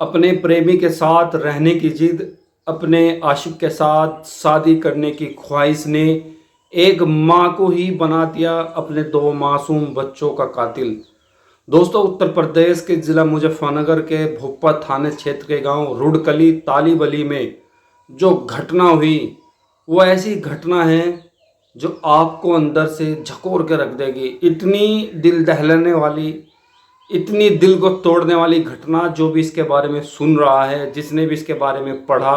अपने प्रेमी के साथ रहने की जिद, अपने आशिक के साथ शादी करने की ख्वाहिश ने एक माँ को ही बना दिया अपने दो मासूम बच्चों का कातिल। दोस्तों, उत्तर प्रदेश के ज़िला मुजफ्फरनगर के भोपा थाने क्षेत्र के गांव रुडकली तालीबली में जो घटना हुई, वो ऐसी घटना है जो आपको अंदर से झकोर के रख देगी। इतनी दिल दहलाने वाली, इतनी दिल को तोड़ने वाली घटना, जो भी इसके बारे में सुन रहा है, जिसने भी इसके बारे में पढ़ा,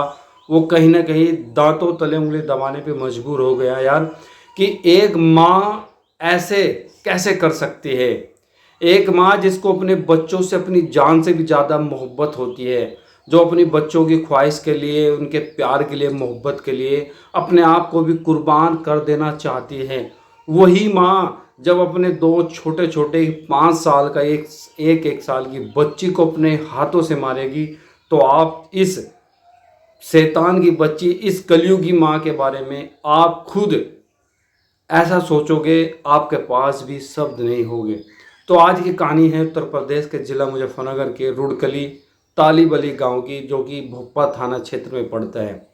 वो कहीं ना कहीं दांतों तले उंगली दबाने पे मजबूर हो गया यार, कि एक माँ ऐसे कैसे कर सकती है। एक माँ जिसको अपने बच्चों से अपनी जान से भी ज़्यादा मोहब्बत होती है, जो अपनी बच्चों की ख्वाहिश के लिए, उनके प्यार के लिए, मोहब्बत के लिए अपने आप को भी कुर्बान कर देना चाहती है, वही माँ जब अपने दो छोटे छोटे 5 साल का एक साल की बच्ची को अपने हाथों से मारेगी, तो आप इस शैतान की बच्ची, इस कलयुगी माँ के बारे में आप खुद ऐसा सोचोगे, आपके पास भी शब्द नहीं होंगे। तो आज की कहानी है उत्तर प्रदेश के ज़िला मुजफ्फरनगर के रुडकली तालीबली गांव की, जो कि भोपा थाना क्षेत्र में पड़ता है।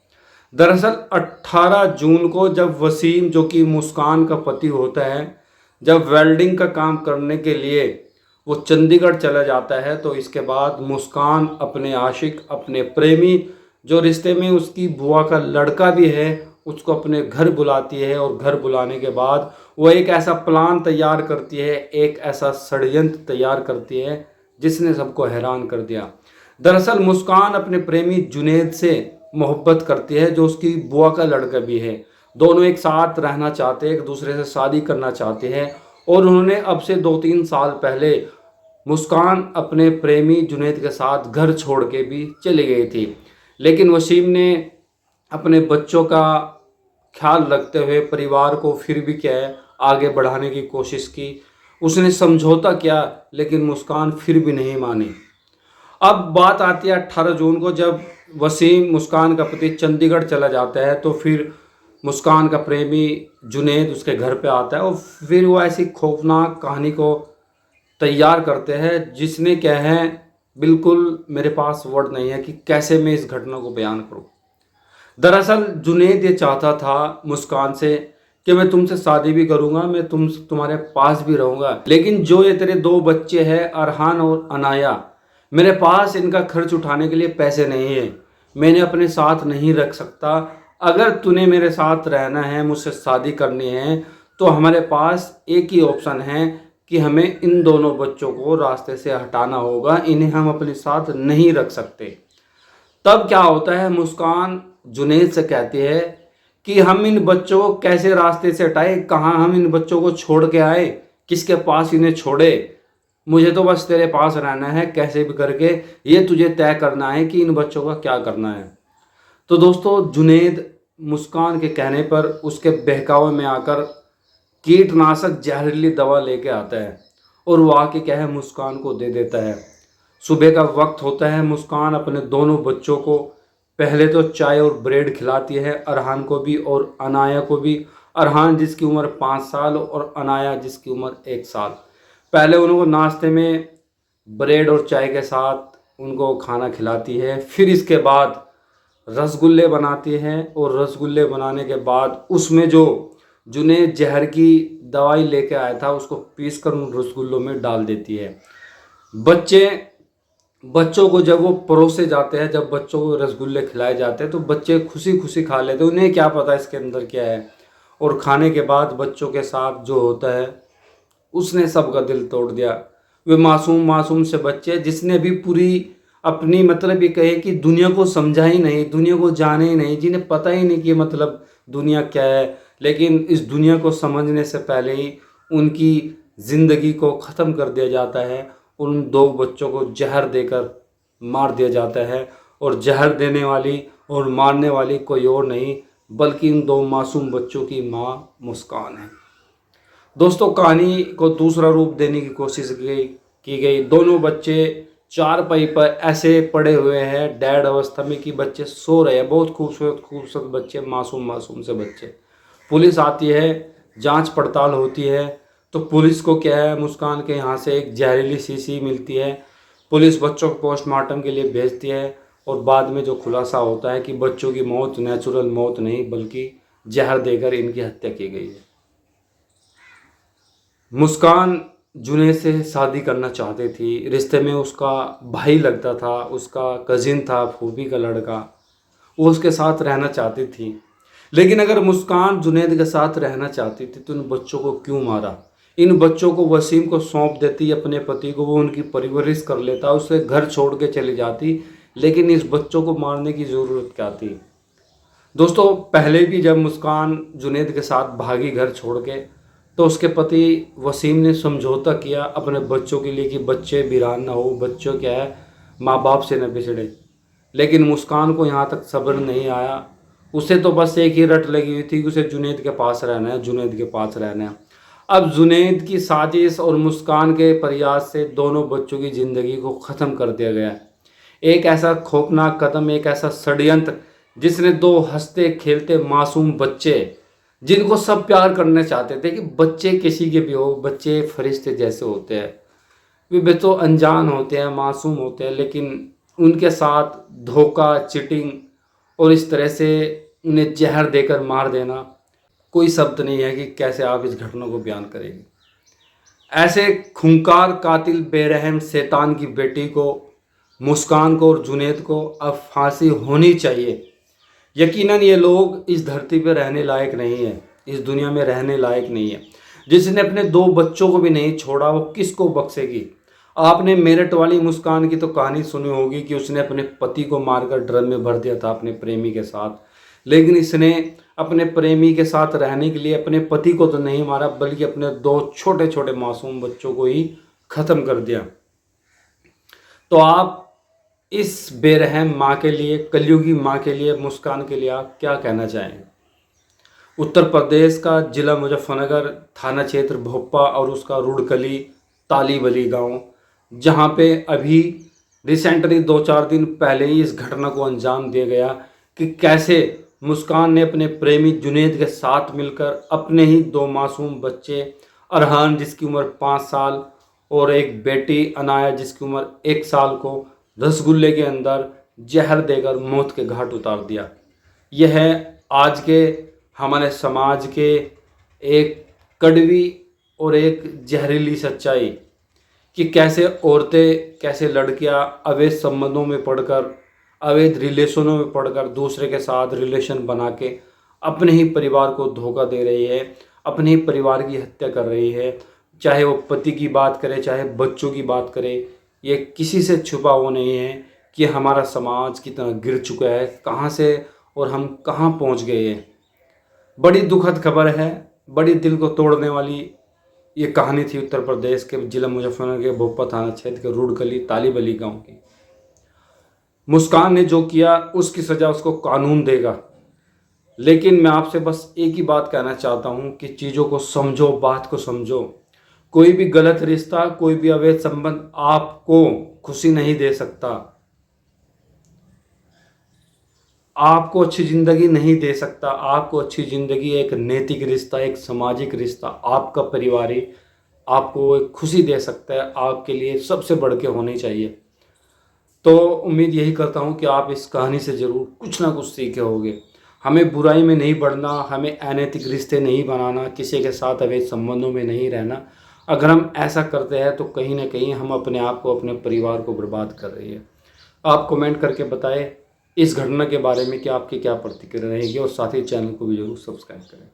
दरअसल 18 जून को जब वसीम, जो कि मुस्कान का पति होता है, जब वेल्डिंग का काम करने के लिए वो चंडीगढ़ चला जाता है, तो इसके बाद मुस्कान अपने आशिक, अपने प्रेमी, जो रिश्ते में उसकी बुआ का लड़का भी है, उसको अपने घर बुलाती है। और घर बुलाने के बाद वो एक ऐसा प्लान तैयार करती है, एक ऐसा षड्यंत्र तैयार करती है जिसने सबको हैरान कर दिया। दरअसल मुस्कान अपने प्रेमी जुनेद से मोहब्बत करती है, जो उसकी बुआ का लड़का भी है। दोनों एक साथ रहना चाहते हैं, एक दूसरे से शादी करना चाहते हैं। और उन्होंने अब से 2-3 साल पहले मुस्कान अपने प्रेमी जुनेद के साथ घर छोड़ के भी चली गई थी। लेकिन वसीम ने अपने बच्चों का ख्याल रखते हुए परिवार को फिर भी क्या है, आगे बढ़ाने की कोशिश की। उसने समझौता किया, लेकिन मुस्कान फिर भी नहीं मानी। अब बात आती है 18 जून को, जब वसीम, मुस्कान का पति, चंडीगढ़ चला जाता है, तो फिर मुस्कान का प्रेमी जुनेद उसके घर पे आता है। और फिर वो ऐसी खौफनाक कहानी को तैयार करते हैं, जिसने क्या है, बिल्कुल मेरे पास वर्ड नहीं है कि कैसे मैं इस घटना को बयान करूं। दरअसल जुनेद ये चाहता था मुस्कान से कि मैं तुमसे शादी भी करूंगा, मैं तुम्हारे पास भी रहूंगा, लेकिन जो ये तेरे दो बच्चे हैं, अरहान और अनाया, मेरे पास इनका खर्च उठाने के लिए पैसे नहीं है, मैं इन्हें अपने साथ नहीं रख सकता। अगर तूने मेरे साथ रहना है, मुझसे शादी करनी है, तो हमारे पास एक ही ऑप्शन है कि हमें इन दोनों बच्चों को रास्ते से हटाना होगा, इन्हें हम अपने साथ नहीं रख सकते। तब क्या होता है, मुस्कान जुनेद से कहती है कि हम इन बच्चों को कैसे रास्ते से हटाए, कहाँ हम इन बच्चों को छोड़ के आए, किसके पास इन्हें छोड़े, मुझे तो बस तेरे पास रहना है, कैसे भी करके ये तुझे तय करना है कि इन बच्चों का क्या करना है। तो दोस्तों, जुनेद मुस्कान के कहने पर उसके बहकावे में आकर कीटनाशक जहरीली दवा लेके आता है, और वो आके क्या है, मुस्कान को दे देता है। सुबह का वक्त होता है, मुस्कान अपने दोनों बच्चों को पहले तो चाय और ब्रेड खिलाती है, अरहान को भी और अनाया को भी। अरहान जिसकी उम्र 5 साल और अनाया जिसकी उम्र 1 साल। पहले उनको नाश्ते में ब्रेड और चाय के साथ उनको खाना खिलाती है, फिर इसके बाद रसगुल्ले बनाती है, और रसगुल्ले बनाने के बाद उसमें जो जुनेद जहर की दवाई लेके आया था, उसको पीस कर उन रसगुल्लों में डाल देती है। बच्चों को जब वो परोसे जाते हैं, जब बच्चों को रसगुल्ले खिलाए जाते हैं, तो बच्चे खुशी खुशी खा लेते हैं, उन्हें क्या पता इसके अंदर क्या है। और खाने के बाद बच्चों के साथ जो होता है, उसने सबका दिल तोड़ दिया। वे मासूम मासूम से बच्चे, जिसने भी पूरी अपनी मतलब ये कहे कि दुनिया को समझा ही नहीं, दुनिया को जाने ही नहीं, जिन्हें पता ही नहीं कि मतलब दुनिया क्या है, लेकिन इस दुनिया को समझने से पहले ही उनकी ज़िंदगी को ख़त्म कर दिया जाता है। उन दो बच्चों को जहर देकर मार दिया जाता है, और जहर देने वाली और मारने वाली कोई और नहीं, बल्कि इन दो मासूम बच्चों की माँ मुस्कान है। दोस्तों, कहानी को दूसरा रूप देने की कोशिश की गई। दोनों बच्चे चारपाई पर ऐसे पड़े हुए हैं डेड अवस्था में कि बच्चे सो रहे हैं। बहुत खूबसूरत खूबसूरत बच्चे, मासूम मासूम से बच्चे। पुलिस आती है, जांच पड़ताल होती है, तो पुलिस को क्या है, मुस्कान के यहाँ से एक जहरीली शीशी मिलती है। पुलिस बच्चों को पोस्टमार्टम के लिए भेजती है और बाद में जो खुलासा होता है कि बच्चों की मौत नेचुरल मौत नहीं बल्कि जहर देकर इनकी हत्या की गई है। मुस्कान जुनैद से शादी करना चाहती थी। रिश्ते में उसका भाई लगता था, उसका कजिन था, फूफी का लड़का, वो उसके साथ रहना चाहती थी। लेकिन अगर मुस्कान जुनैद के साथ रहना चाहती थी तो इन बच्चों को क्यों मारा? इन बच्चों को वसीम को सौंप देती अपने पति को, वो उनकी परवरिश कर लेता, उसे घर छोड़ के चली जाती। लेकिन इस बच्चों को मारने की ज़रूरत क्या थी? दोस्तों, पहले भी जब मुस्कान जुनैद के साथ भागी घर छोड़ के, तो उसके पति वसीम ने समझौता किया अपने बच्चों के लिए कि बच्चे वीरान ना हो, बच्चों क्या है माँ बाप से न बिछड़े। लेकिन मुस्कान को यहाँ तक सब्र नहीं आया। उसे तो बस एक ही रट लगी हुई थी कि उसे जुनैद के पास रहना है, जुनैद के पास रहना है। अब जुनैद की साजिश और मुस्कान के प्रयास से दोनों बच्चों की ज़िंदगी को ख़त्म कर दिया गया। एक ऐसा खौफनाक कदम, एक ऐसा षड्यंत्र जिसने दो हंसते खेलते मासूम बच्चे, जिनको सब प्यार करने चाहते थे कि बच्चे किसी के भी हो, बच्चे फरिश्ते जैसे होते हैं, वे तो अनजान होते हैं, मासूम होते हैं, लेकिन उनके साथ धोखा, चीटिंग और इस तरह से उन्हें जहर देकर मार देना, कोई शब्द नहीं है कि कैसे आप इस घटना को बयान करेंगे। ऐसे खूंखार कातिल बेरहम शैतान की बेटी को, मुस्कान को और जुनैद को अब फांसी होनी चाहिए। यकीनन ये लोग इस धरती पर रहने लायक नहीं है, इस दुनिया में रहने लायक नहीं है। जिसने अपने दो बच्चों को भी नहीं छोड़ा वो किसको बख्शेगी? आपने मेरठ वाली मुस्कान की तो कहानी सुनी होगी कि उसने अपने पति को मारकर ड्रम में भर दिया था अपने प्रेमी के साथ। लेकिन इसने अपने प्रेमी के साथ रहने के लिए अपने पति को तो नहीं मारा बल्कि अपने दो छोटे छोटे मासूम बच्चों को ही ख़त्म कर दिया। तो आप इस बेरहम माँ के लिए, कलयुगी माँ के लिए, मुस्कान के लिए आप क्या कहना चाहेंगे? उत्तर प्रदेश का जिला मुजफ्फरनगर, थाना क्षेत्र भोपा और उसका रुड़कली तालीबली गांव, जहां पे अभी रिसेंटली 2-4 दिन पहले ही इस घटना को अंजाम दिया गया कि कैसे मुस्कान ने अपने प्रेमी जुनैद के साथ मिलकर अपने ही दो मासूम बच्चे, अरहान जिसकी उम्र 5 साल और एक बेटी अनाया जिसकी उम्र 1 साल को रसगुल्ले के अंदर जहर देकर मौत के घाट उतार दिया। यह है आज के हमारे समाज के एक कड़वी और एक जहरीली सच्चाई कि कैसे औरतें, कैसे लड़कियां अवैध संबंधों में पड़कर, अवैध रिलेशनों में पड़कर दूसरे के साथ रिलेशन बना के अपने ही परिवार को धोखा दे रही है, अपने ही परिवार की हत्या कर रही है। चाहे वो पति की बात करे, चाहे बच्चों की बात करे, ये किसी से छुपा हुआ नहीं है कि हमारा समाज कितना गिर चुका है, कहाँ से और हम कहाँ पहुँच गए हैं। बड़ी दुखद खबर है, बड़ी दिल को तोड़ने वाली ये कहानी थी उत्तर प्रदेश के जिला मुजफ्फरनगर के भोपा थाना क्षेत्र के रुड़कली तालीबली गांव की। मुस्कान ने जो किया उसकी सज़ा उसको कानून देगा। लेकिन मैं आपसे बस एक ही बात कहना चाहता हूं कि चीज़ों को समझो, बात को समझो। कोई भी गलत रिश्ता, कोई भी अवैध संबंध आपको खुशी नहीं दे सकता, आपको अच्छी ज़िंदगी नहीं दे सकता। आपको अच्छी ज़िंदगी एक नैतिक रिश्ता, एक सामाजिक रिश्ता, आपका परिवार ही आपको एक खुशी दे सकता है, आपके लिए सबसे बढ़ के होनी चाहिए। तो उम्मीद यही करता हूँ कि आप इस कहानी से ज़रूर कुछ ना कुछ सीखे होंगे। हमें बुराई में नहीं बढ़ना, हमें अनैतिक रिश्ते नहीं बनाना, किसी के साथ अवैध संबंधों में नहीं रहना। अगर हम ऐसा करते हैं तो कहीं ना कहीं हम अपने आप को, अपने परिवार को बर्बाद कर रही है। आप कमेंट करके बताएं इस घटना के बारे में कि आपकी क्या प्रतिक्रिया रहेगी और साथ ही चैनल को भी जरूर सब्सक्राइब करें।